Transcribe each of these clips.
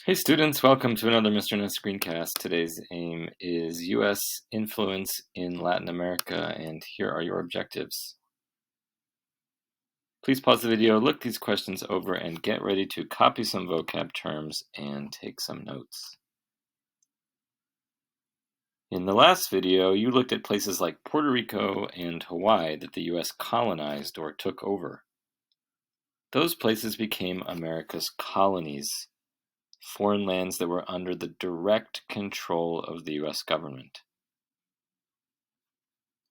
Hey students, welcome to another Mr. Ness screencast. Today's aim is U.S. influence in Latin America, and here are your objectives. Please pause the video, look these questions over, and get ready to copy some vocab terms and take some notes. In the last video, you looked at places like Puerto Rico and Hawaii that the U.S. colonized or took over. Those places became America's colonies, foreign lands that were under the direct control of the U.S. government.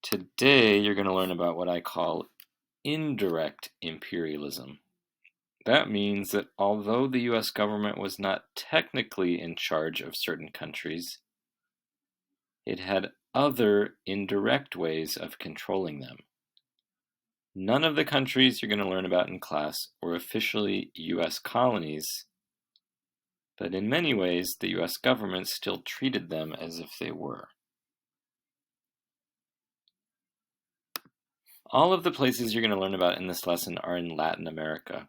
Today, you're going to learn about what I call indirect imperialism. That means that although the U.S. government was not technically in charge of certain countries, it had other indirect ways of controlling them. None of the countries you're going to learn about in class were officially U.S. colonies, but in many ways, the U.S. government still treated them as if they were. All of the places you're going to learn about in this lesson are in Latin America,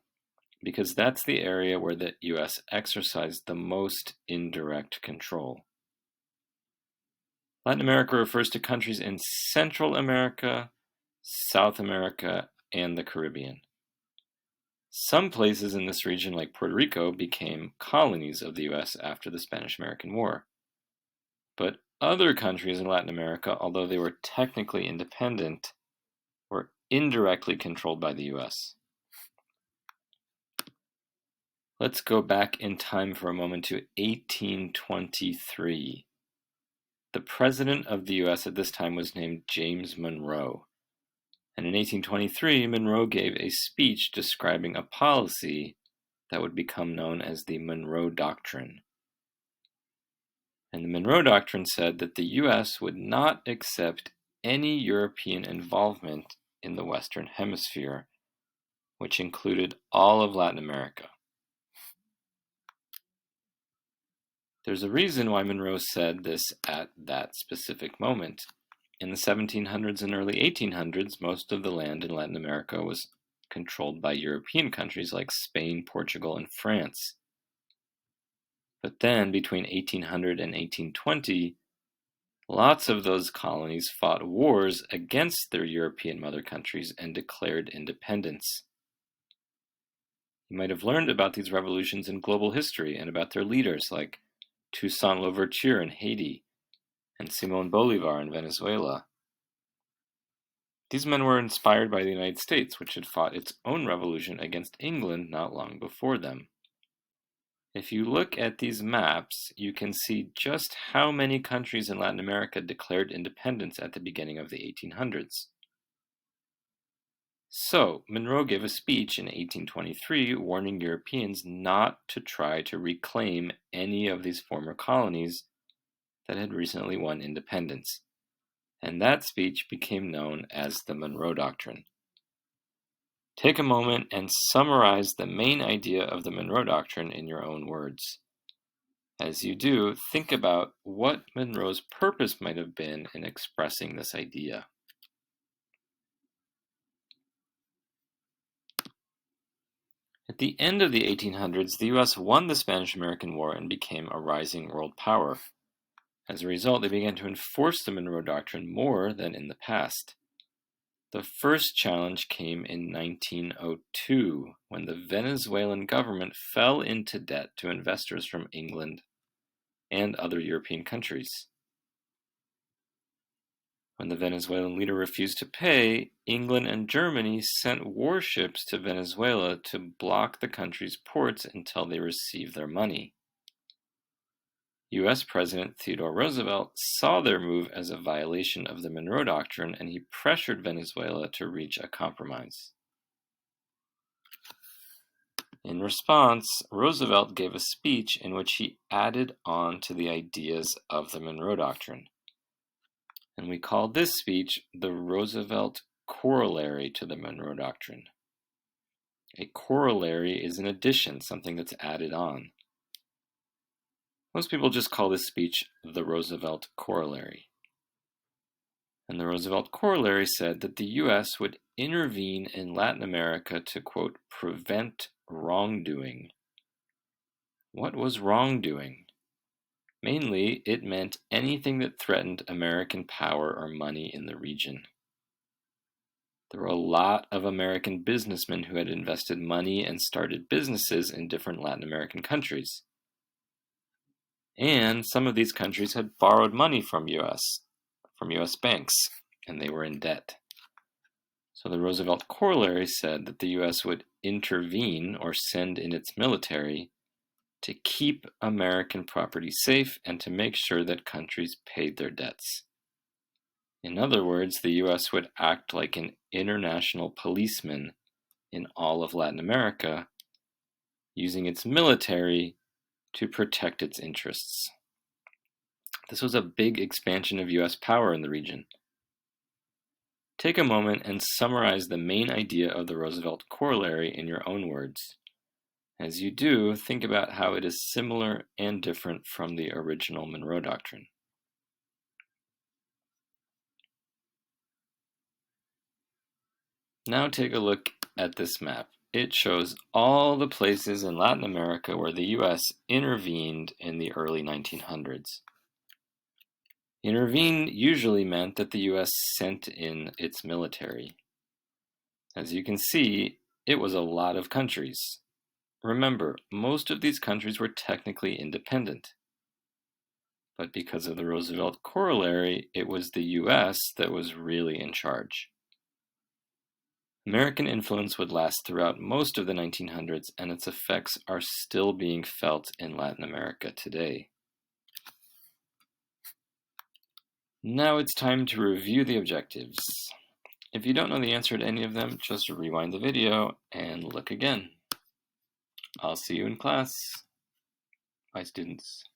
because that's the area where the U.S. exercised the most indirect control. Latin America refers to countries in Central America, South America, and the Caribbean. Some places in this region, like Puerto Rico, became colonies of the U.S. after the Spanish-American War. But other countries in Latin America, although they were technically independent, were indirectly controlled by the U.S. Let's go back in time for a moment to 1823. The president of the U.S. at this time was named James Monroe. And in 1823, Monroe gave a speech describing a policy that would become known as the Monroe Doctrine. And the Monroe Doctrine said that the U.S. would not accept any European involvement in the Western Hemisphere, which included all of Latin America. There's a reason why Monroe said this at that specific moment. In the 1700s and early 1800s, most of the land in Latin America was controlled by European countries like Spain, Portugal, and France. But then, between 1800 and 1820, lots of those colonies fought wars against their European mother countries and declared independence. You might have learned about these revolutions in global history and about their leaders like Toussaint Louverture in Haiti and Simón Bolívar in Venezuela. These men were inspired by the United States, which had fought its own revolution against England not long before them. If you look at these maps, you can see just how many countries in Latin America declared independence at the beginning of the 1800s. So, Monroe gave a speech in 1823 warning Europeans not to try to reclaim any of these former colonies that had recently won independence. And that speech became known as the Monroe Doctrine. Take a moment and summarize the main idea of the Monroe Doctrine in your own words. As you do, think about what Monroe's purpose might have been in expressing this idea. At the end of the 1800s, the U.S. won the Spanish-American War and became a rising world power. As a result, they began to enforce the Monroe Doctrine more than in the past. The first challenge came in 1902, when the Venezuelan government fell into debt to investors from England and other European countries. When the Venezuelan leader refused to pay, England and Germany sent warships to Venezuela to block the country's ports until they received their money. U.S. President Theodore Roosevelt saw their move as a violation of the Monroe Doctrine, and he pressured Venezuela to reach a compromise. In response, Roosevelt gave a speech in which he added on to the ideas of the Monroe Doctrine. And we call this speech the Roosevelt Corollary to the Monroe Doctrine. A corollary is an addition, something that's added on. Most people just call this speech the Roosevelt Corollary. And the Roosevelt Corollary said that the U.S. would intervene in Latin America to, quote, prevent wrongdoing. What was wrongdoing? Mainly, it meant anything that threatened American power or money in the region. There were a lot of American businessmen who had invested money and started businesses in different Latin American countries. And some of these countries had borrowed money from US banks, and they were in debt. So the Roosevelt Corollary said that the US would intervene or send in its military to keep American property safe and to make sure that countries paid their debts. In other words, the US would act like an international policeman in all of Latin America, using its military to protect its interests. This was a big expansion of US power in the region. Take a moment and summarize the main idea of the Roosevelt Corollary in your own words. As you do, think about how it is similar and different from the original Monroe Doctrine. Now take a look at this map. It shows all the places in Latin America where the US intervened in the early 1900s. Intervene usually meant that the US sent in its military. As you can see, it was a lot of countries. Remember, most of these countries were technically independent. But because of the Roosevelt Corollary, it was the US that was really in charge. American influence would last throughout most of the 1900s, and its effects are still being felt in Latin America today. Now it's time to review the objectives. If you don't know the answer to any of them, just rewind the video and look again. I'll see you in class. Bye, students.